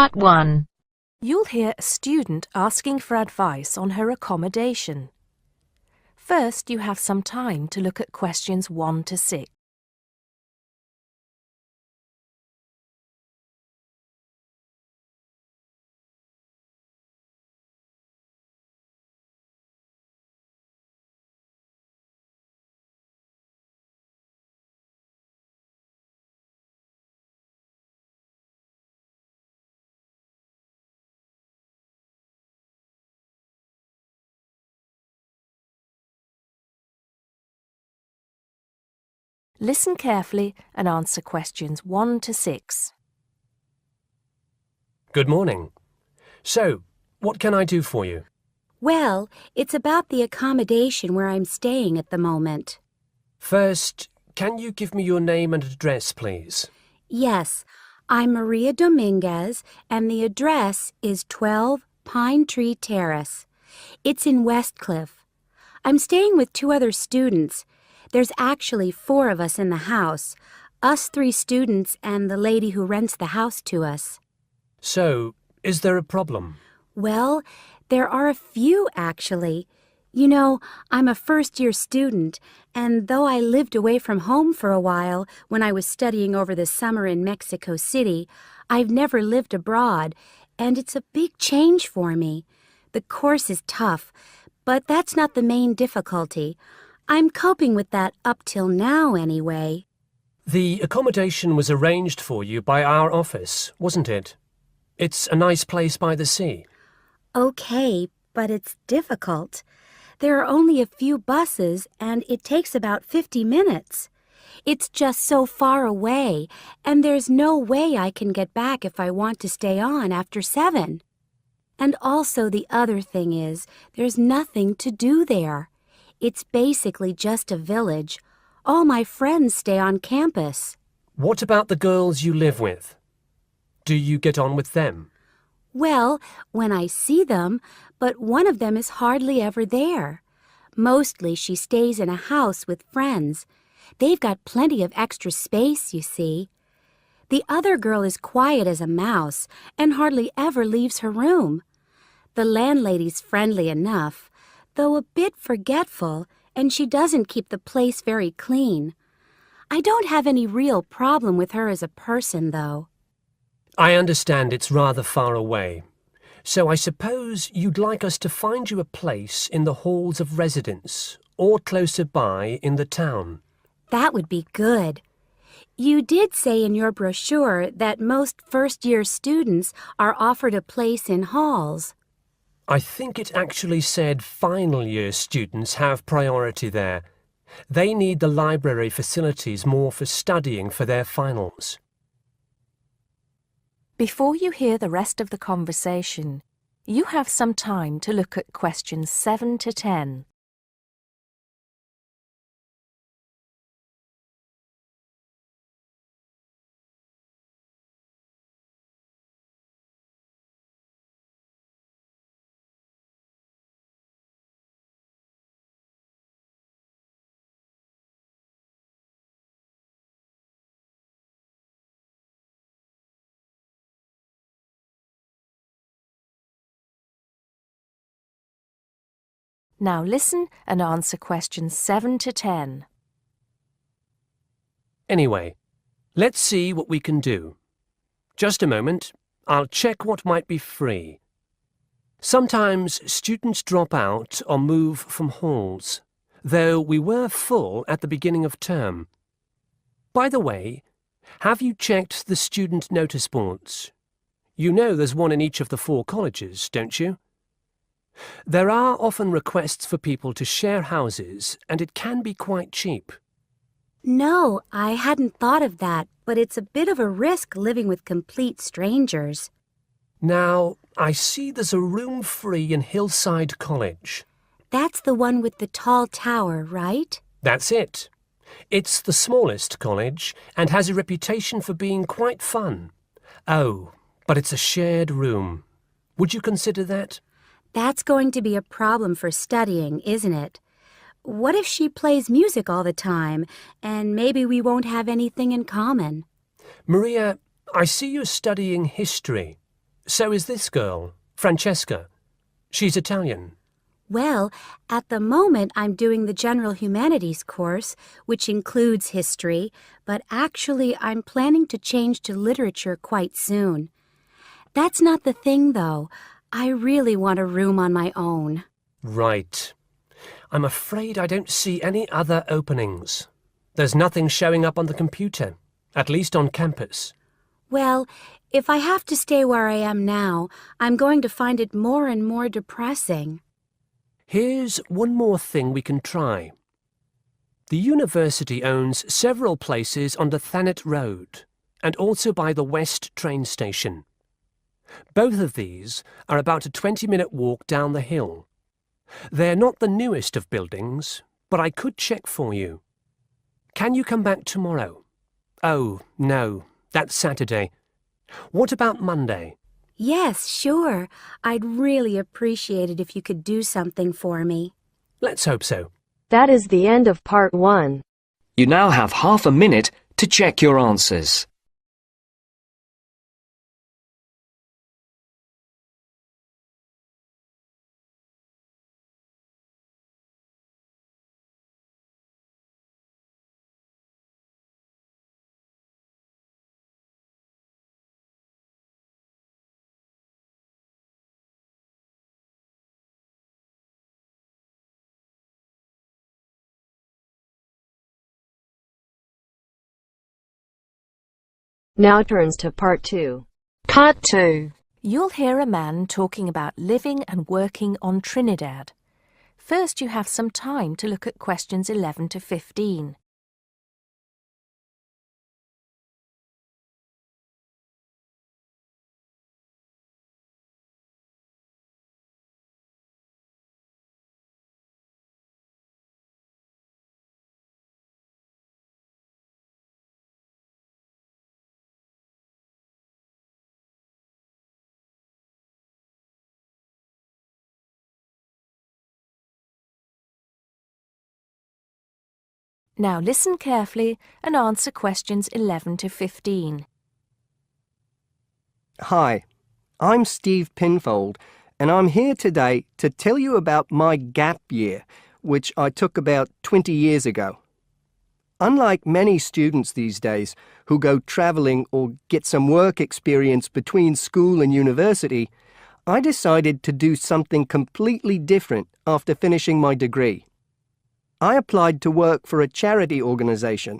Part 1. You'll hear a student asking for advice on her accommodation. First, you have some time to look at questions 1 to 6. Listen carefully and answer questions 1 to 6. Good morning. So, what can I do for you? Well, it's about the accommodation where I'm staying at the moment. First, can you give me your name and address, please? Yes, I'm Maria Dominguez, and the address is 12 Pine Tree Terrace. It's in Westcliff. I'm staying with 2 other students. There's actually 4 of us in the house, us 3 students and the lady who rents the house to us. So, is there a problem? Well, there are a few, actually. You know, I'm a first-year student, and though I lived away from home for a while when I was studying over the summer in Mexico City, I've never lived abroad, and it's a big change for me. The course is tough, but that's not the main difficulty. I'm coping with that up till now, anyway. The accommodation was arranged for you by our office, wasn't it? It's a nice place by the sea. Okay, but it's difficult. There are only a few buses, and it takes about 50 minutes. It's just so far away, and there's no way I can get back if I want to stay on after 7. And also the other thing is, there's nothing to do there. It's basically just a village. All my friends stay on campus. What about the girls you live with? Do you get on with them? Well, when I see them, but one of them is hardly ever there. Mostly she stays in a house with friends. They've got plenty of extra space, you see. The other girl is quiet as a mouse and hardly ever leaves her room. The landlady's friendly enough, though a bit forgetful, and she doesn't keep the place very clean. I don't have any real problem with her as a person, though. I understand it's rather far away, so I suppose you'd like us to find you a place in the halls of residence or closer by in the town. That would be good. You did say in your brochure that most first-year students are offered a place in halls. I think it actually said final year students have priority there. They need the library facilities more for studying for their finals. Before you hear the rest of the conversation, you have some time to look at questions 7 to 10. Now listen and answer questions 7 to 10. Anyway, let's see what we can do. Just a moment, I'll check what might be free. Sometimes students drop out or move from halls, though we were full at the beginning of term. By the way, have you checked the student notice boards? You know there's one in each of the 4 colleges, don't you? There are often requests for people to share houses, and it can be quite cheap. No, I hadn't thought of that, but it's a bit of a risk living with complete strangers. Now, I see there's a room free in Hillside College. That's the one with the tall tower, right? That's it. It's the smallest college and has a reputation for being quite fun. Oh, but it's a shared room. Would you consider that? That's going to be a problem for studying, isn't it? What if she plays music all the time, and maybe we won't have anything in common? Maria, I see you're studying history. So is this girl, Francesca. She's Italian. Well, at the moment I'm doing the General Humanities course, which includes history, but actually I'm planning to change to literature quite soon. That's not the thing, though. I really want a room on my own. Right. I'm afraid I don't see any other openings. There's nothing showing up on the computer, at least on campus. Well, if I have to stay where I am now, I'm going to find it more and more depressing. Here's one more thing we can try. The university owns several places on the Thanet Road and also by the West train station. Both of these are about a 20-minute walk down the hill. They're not the newest of buildings, but I could check for you. Can you come back tomorrow? Oh, no, that's Saturday. What about Monday? Yes, sure. I'd really appreciate it if you could do something for me. Let's hope so. That is the end of part 1. You now have half a minute to check your answers. Now turns to part 2. Part 2. You'll hear a man talking about living and working on Trinidad. First, you have some time to look at questions 11 to 15. Now listen carefully and answer questions 11 to 15. Hi, I'm Steve Pinfold, and I'm here today to tell you about my gap year, which I took about 20 years ago. Unlike many students these days who go travelling or get some work experience between school and university, I decided to do something completely different after finishing my degree. I applied to work for a charity organisation.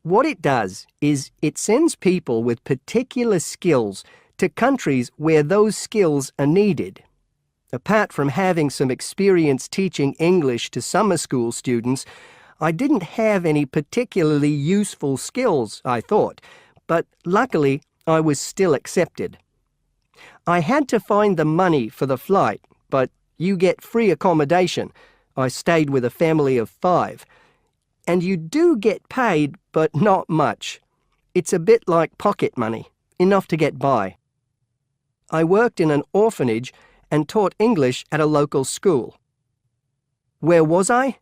What it does is it sends people with particular skills to countries where those skills are needed. Apart from having some experience teaching English to summer school students, I didn't have any particularly useful skills, I thought, but luckily I was still accepted. I had to find the money for the flight, but you get free accommodation. I stayed with a family of 5. And you do get paid, but not much. It's a bit like pocket money, enough to get by. I worked in an orphanage and taught English at a local school. Where was I?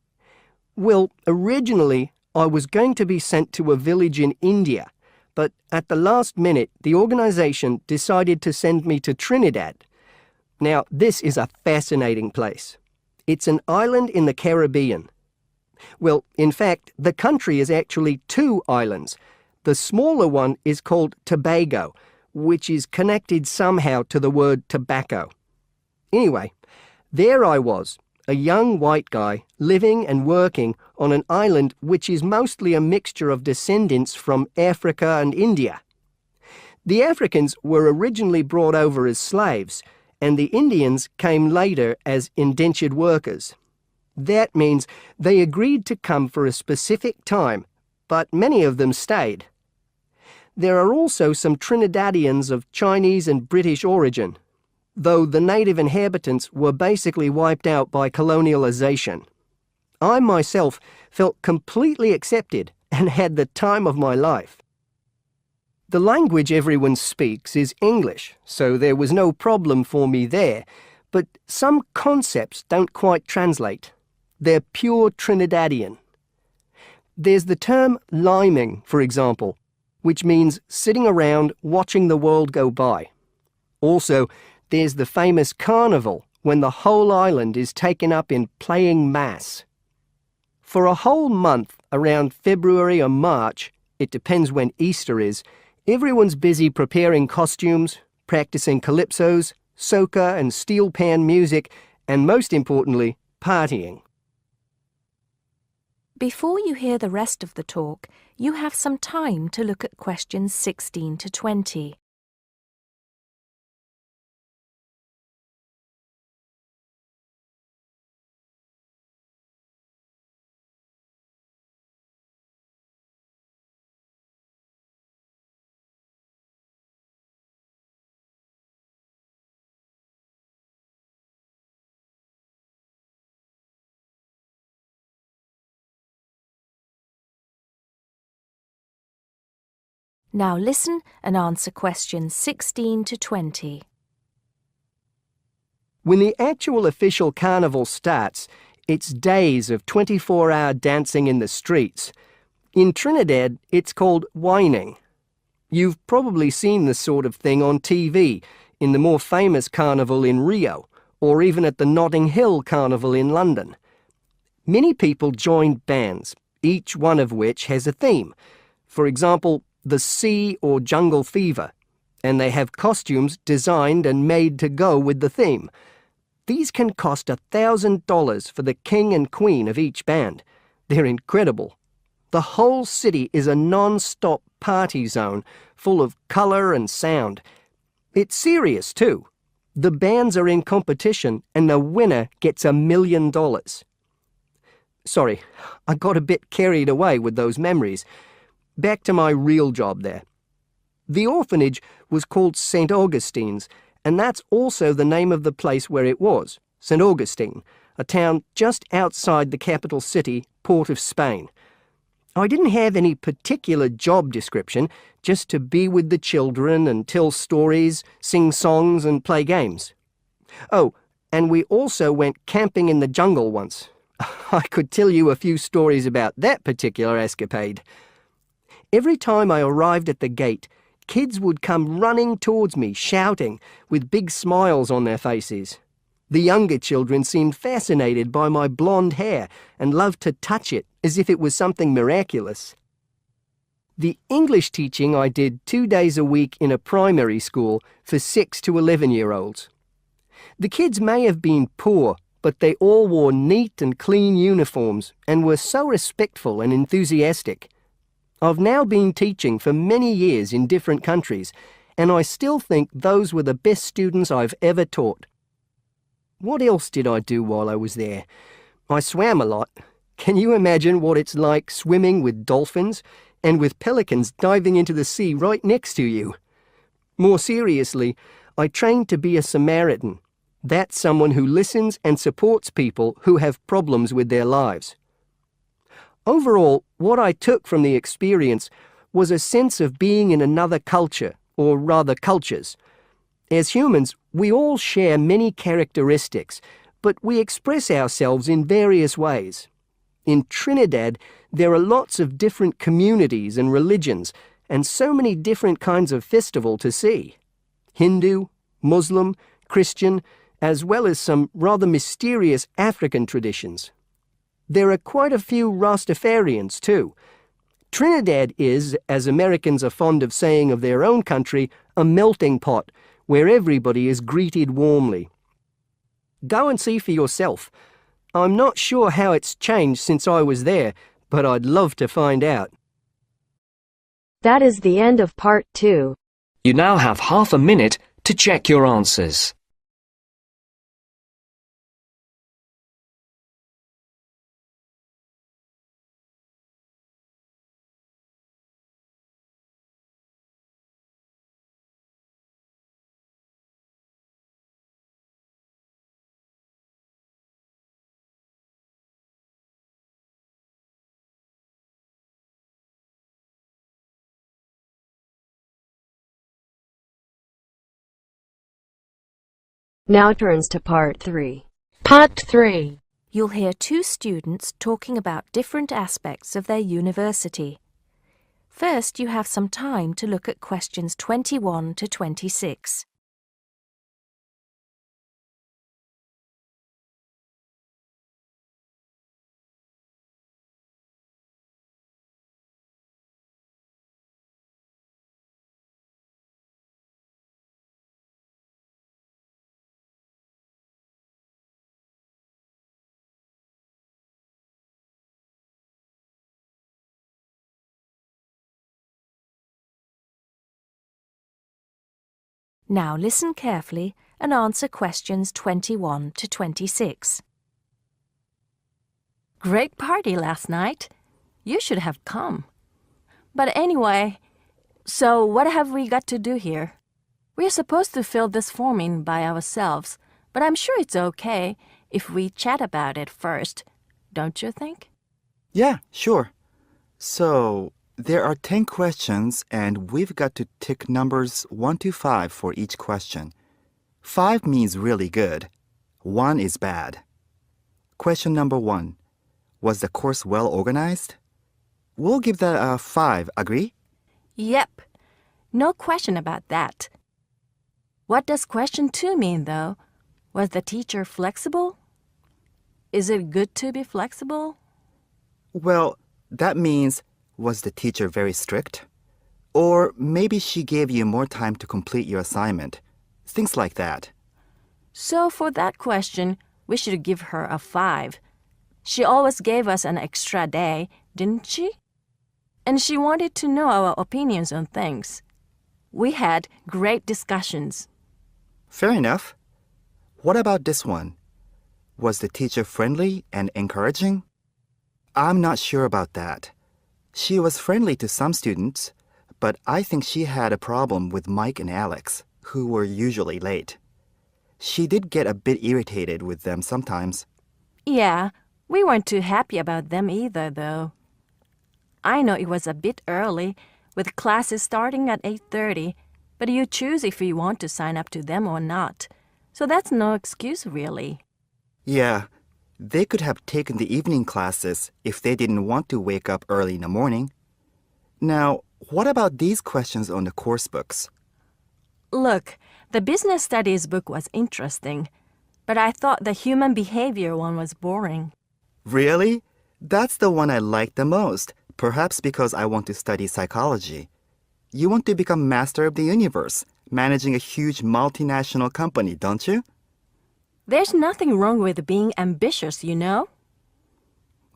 Well, originally I was going to be sent to a village in India, but at the last minute the organisation decided to send me to Trinidad. Now, this is a fascinating place. It's an island in the Caribbean. Well, in fact, the country is actually 2 islands. The smaller one is called Tobago, which is connected somehow to the word tobacco. Anyway, there I was, a young white guy living and working on an island which is mostly a mixture of descendants from Africa and India. The Africans were originally brought over as slaves, and the Indians came later as indentured workers. That means they agreed to come for a specific time, but many of them stayed. There are also some Trinidadians of Chinese and British origin, though the native inhabitants were basically wiped out by colonialization. I myself felt completely accepted and had the time of my life. The language everyone speaks is English, so there was no problem for me there, but some concepts don't quite translate. They're pure Trinidadian. There's the term liming, for example, which means sitting around watching the world go by. Also, there's the famous carnival, when the whole island is taken up in playing mass. For a whole month, around February or March, it depends when Easter is, everyone's busy preparing costumes, practicing calypsos, soca and steel pan music, and most importantly, partying. Before you hear the rest of the talk, you have some time to look at questions 16 to 20. Now listen and answer questions 16 to 20. When the actual official carnival starts, it's days of 24-hour dancing in the streets. In Trinidad, it's called whining. You've probably seen this sort of thing on TV, in the more famous carnival in Rio, or even at the Notting Hill Carnival in London. Many people joined bands, each one of which has a theme. For example, the Sea or Jungle Fever, and they have costumes designed and made to go with the theme. These can cost $1,000 for the king and queen of each band. They're incredible. The whole city is a non-stop party zone, full of colour and sound. It's serious too. The bands are in competition and the winner gets $1 million. Sorry, I got a bit carried away with those memories. Back to my real job there. The orphanage was called St. Augustine's, and that's also the name of the place where it was, St. Augustine, a town just outside the capital city, Port of Spain. I didn't have any particular job description, just to be with the children and tell stories, sing songs and play games. Oh, and we also went camping in the jungle once. I could tell you a few stories about that particular escapade. Every time I arrived at the gate, kids would come running towards me, shouting, with big smiles on their faces. The younger children seemed fascinated by my blonde hair and loved to touch it as if it was something miraculous. The English teaching I did 2 days a week in a primary school for 6 to 11-year-olds. The kids may have been poor, but they all wore neat and clean uniforms and were so respectful and enthusiastic. I've now been teaching for many years in different countries, and I still think those were the best students I've ever taught. What else did I do while I was there? I swam a lot. Can you imagine what it's like swimming with dolphins and with pelicans diving into the sea right next to you? More seriously, I trained to be a Samaritan. That's someone who listens and supports people who have problems with their lives. Overall, what I took from the experience was a sense of being in another culture, or rather cultures. As humans, we all share many characteristics, but we express ourselves in various ways. In Trinidad, there are lots of different communities and religions, and so many different kinds of festival to see. Hindu, Muslim, Christian, as well as some rather mysterious African traditions. There are quite a few Rastafarians too. Trinidad is, as Americans are fond of saying of their own country, a melting pot where everybody is greeted warmly. Go and see for yourself. I'm not sure how it's changed since I was there, but I'd love to find out. That is the end of part 2. You now have half a minute to check your answers. Now turns to part 3. Part 3. You'll hear 2 students talking about different aspects of their university. First, you have some time to look at questions 21 to 26. Now listen carefully and answer questions 21 to 26. Great party last night. You should have come. But anyway, so what have we got to do here? We're supposed to fill this form in by ourselves, but I'm sure it's okay if we chat about it first, don't you think? Yeah, sure. So, there are 10 questions and we've got to tick numbers 1 to 5 for each question. 5 means really good. 1 is bad. Question number 1. Was the course well organized? We'll give that a 5, agree? Yep. No question about that. What does question 2 mean, though? Was the teacher flexible? Is it good to be flexible? Well, that means, was the teacher very strict? Or maybe she gave you more time to complete your assignment. Things like that. So for that question, we should give her a 5. She always gave us an extra day, didn't she? And she wanted to know our opinions on things. We had great discussions. Fair enough. What about this one? Was the teacher friendly and encouraging? I'm not sure about that. She was friendly to some students, but I think she had a problem with Mike and Alex, who were usually late. She did get a bit irritated with them sometimes. Yeah, we weren't too happy about them either, though. I know it was a bit early, with classes starting at 8:30, but you choose if you want to sign up to them or not. So that's no excuse, really. Yeah, they could have taken the evening classes if they didn't want to wake up early in the morning. Now, what about these questions on the course books? Look, the business studies book was interesting, but I thought the human behavior one was boring. Really? That's the one I like the most, perhaps because I want to study psychology. You want to become master of the universe, managing a huge multinational company, don't you? There's nothing wrong with being ambitious, you know?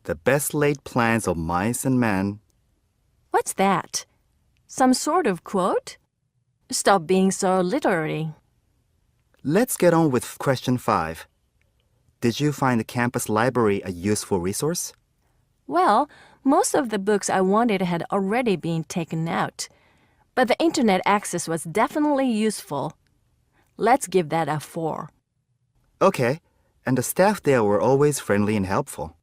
The best laid plans of mice and men. What's that? Some sort of quote? Stop being so literary. Let's get on with question 5. Did you find the campus library a useful resource? Well, most of the books I wanted had already been taken out, but the internet access was definitely useful. Let's give that a 4. Okay, and the staff there were always friendly and helpful.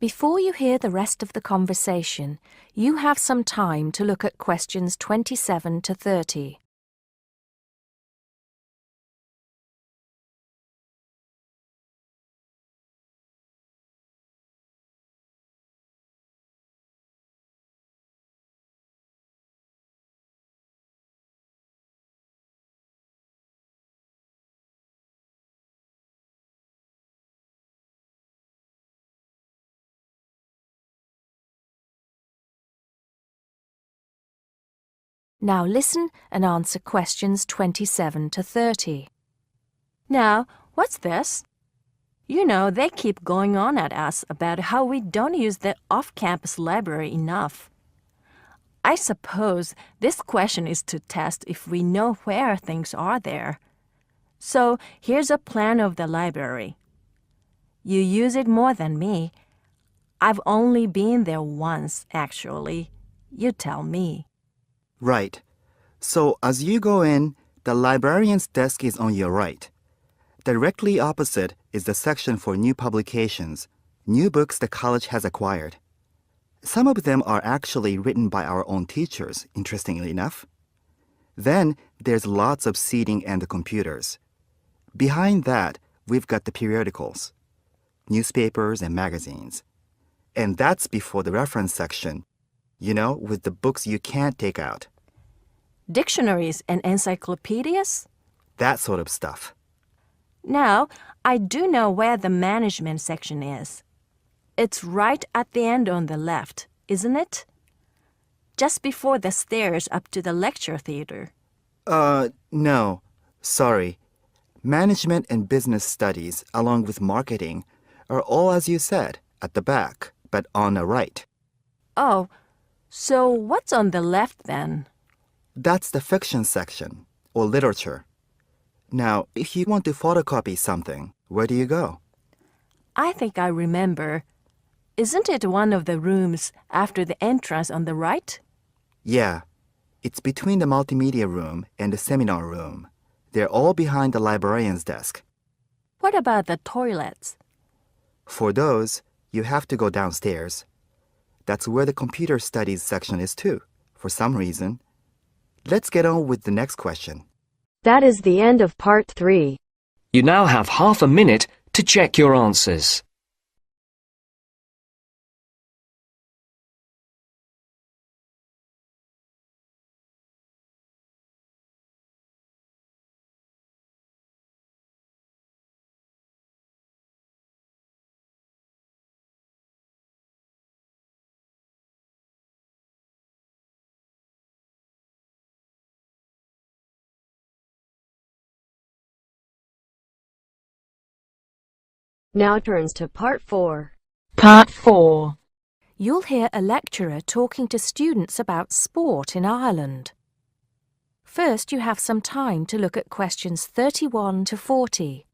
Before you hear the rest of the conversation, you have some time to look at questions 27 to 30. Now listen and answer questions 27 to 30. Now, what's this? You know, they keep going on at us about how we don't use the off-campus library enough. I suppose this question is to test if we know where things are there. So here's a plan of the library. You use it more than me. I've only been there once, actually. You tell me. Right. So as you go in, the librarian's desk is on your right. Directly opposite is the section for new publications, new books the college has acquired. Some of them are actually written by our own teachers, interestingly enough. Then there's lots of seating and the computers. Behind that, we've got the periodicals, newspapers and magazines. And that's before the reference section, you know, with the books you can't take out. Dictionaries and encyclopedias? That sort of stuff. Now, I do know where the management section is. It's right at the end on the left, isn't it? Just before the stairs up to the lecture theater. No. Sorry. Management and business studies, along with marketing, are all, as you said, at the back, but on the right. Oh, so what's on the left then? That's the fiction section, or literature. Now, if you want to photocopy something, where do you go? I think I remember. Isn't it one of the rooms after the entrance on the right? Yeah, it's between the multimedia room and the seminar room. They're all behind the librarian's desk. What about the toilets? For those, you have to go downstairs. That's where the computer studies section is too, for some reason. Let's get on with the next question. That is the end of part 3. You now have half a minute to check your answers. Now turns to part 4. Part 4. You'll hear a lecturer talking to students about sport in Ireland. First, you have some time to look at questions 31 to 40.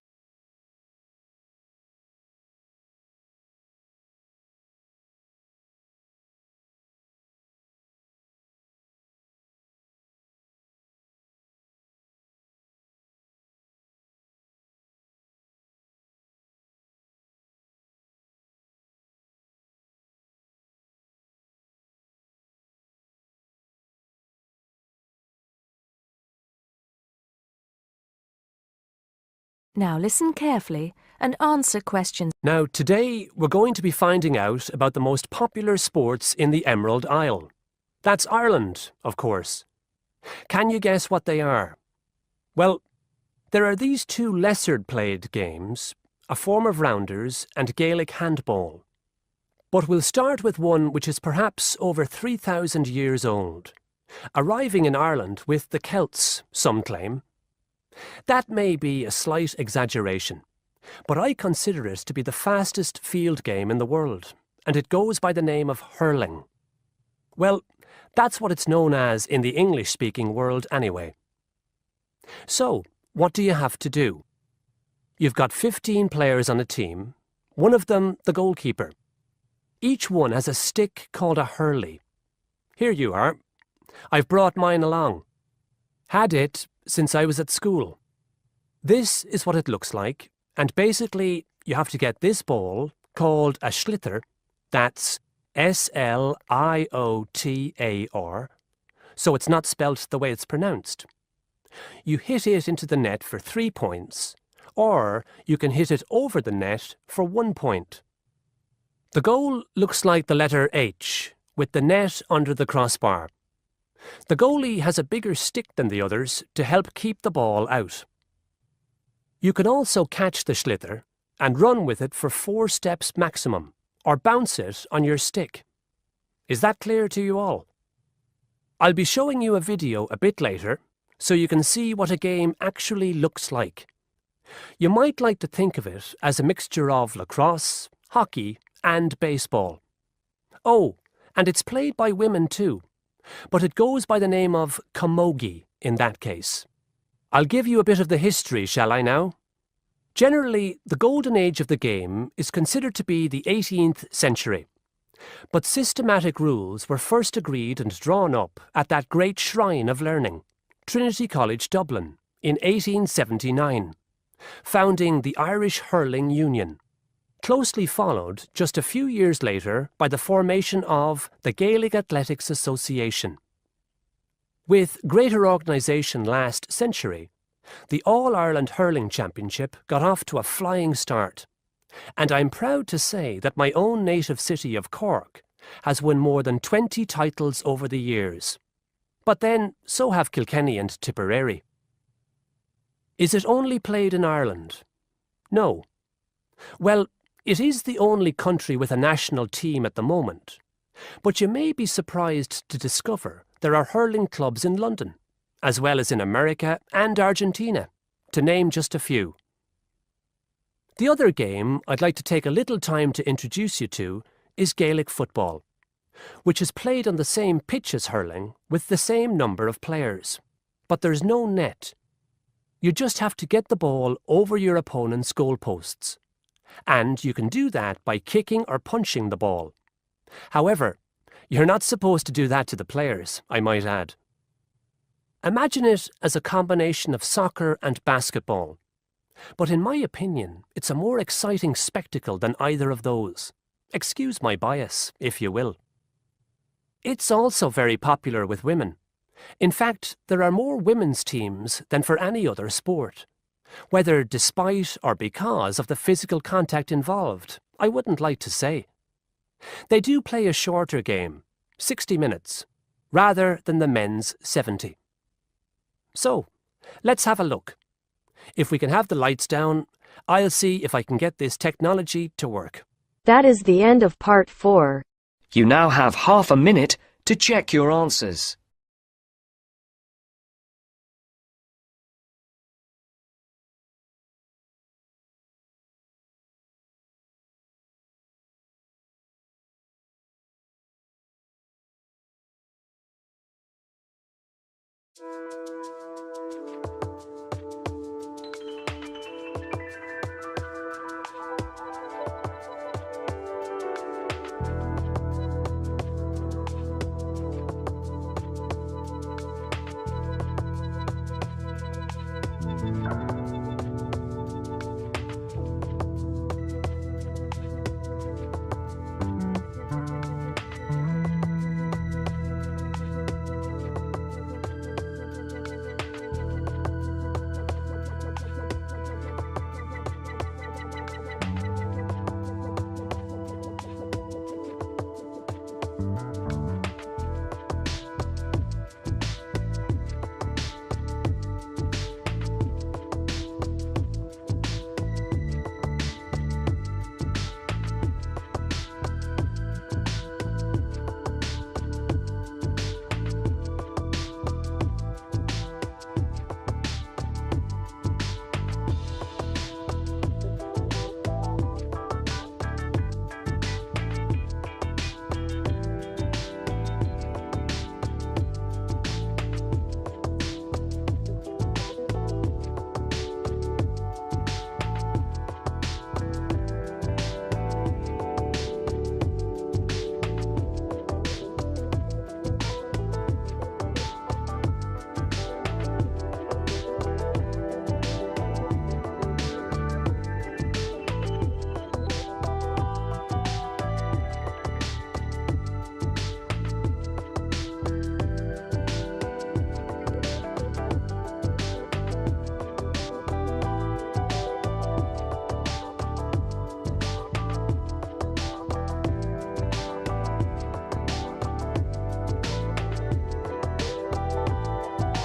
Now listen carefully and answer questions. Now, today we're going to be finding out about the most popular sports in the Emerald Isle. That's Ireland, of course. Can you guess what they are? Well, there are these two lesser-played games, a form of rounders and Gaelic handball. But we'll start with one which is perhaps over 3,000 years old, arriving in Ireland with the Celts, some claim. That may be a slight exaggeration, but I consider it to be the fastest field game in the world, and it goes by the name of hurling. Well, that's what it's known as in the English-speaking world anyway. So, what do you have to do? You've got 15 players on a team, one of them the goalkeeper. Each one has a stick called a hurley. Here you are. I've brought mine along. Had it since I was at school. This is what it looks like, and basically you have to get this ball, called a sliotar, that's S-L-I-O-T-A-R, so it's not spelt the way it's pronounced. You hit it into the net for 3 points, or you can hit it over the net for 1 point. The goal looks like the letter H, with the net under the crossbar. The goalie has a bigger stick than the others to help keep the ball out. You can also catch the sliotar and run with it for 4 steps maximum, or bounce it on your stick. Is that clear to you all? I'll be showing you a video a bit later, so you can see what a game actually looks like. You might like to think of it as a mixture of lacrosse, hockey, and baseball. Oh, and it's played by women too, but it goes by the name of camogie in that case. I'll give you a bit of the history, shall I now? Generally, the golden age of the game is considered to be the 18th century. But systematic rules were first agreed and drawn up at that great shrine of learning, Trinity College Dublin, in 1879, founding the Irish Hurling Union, closely followed just a few years later by the formation of the Gaelic Athletics Association. With greater organisation last century, the All-Ireland Hurling Championship got off to a flying start, and I'm proud to say that my own native city of Cork has won more than 20 titles over the years. But then, so have Kilkenny and Tipperary. Is it only played in Ireland? No. Well, it is the only country with a national team at the moment, but you may be surprised to discover there are hurling clubs in London, as well as in America and Argentina, to name just a few. The other game I'd like to take a little time to introduce you to is Gaelic football, which is played on the same pitch as hurling with the same number of players. But there's no net. You just have to get the ball over your opponent's goalposts. And you can do that by kicking or punching the ball. However, you're not supposed to do that to the players, I might add. Imagine it as a combination of soccer and basketball. But in my opinion, it's a more exciting spectacle than either of those. Excuse my bias, if you will. It's also very popular with women. In fact, there are more women's teams than for any other sport. Whether despite or because of the physical contact involved, I wouldn't like to say. They do play a shorter game, 60 minutes, rather than the men's 70. So, let's have a look. If we can have the lights down, I'll see if I can get this technology to work. That is the end of part 4. You now have half a minute to check your answers.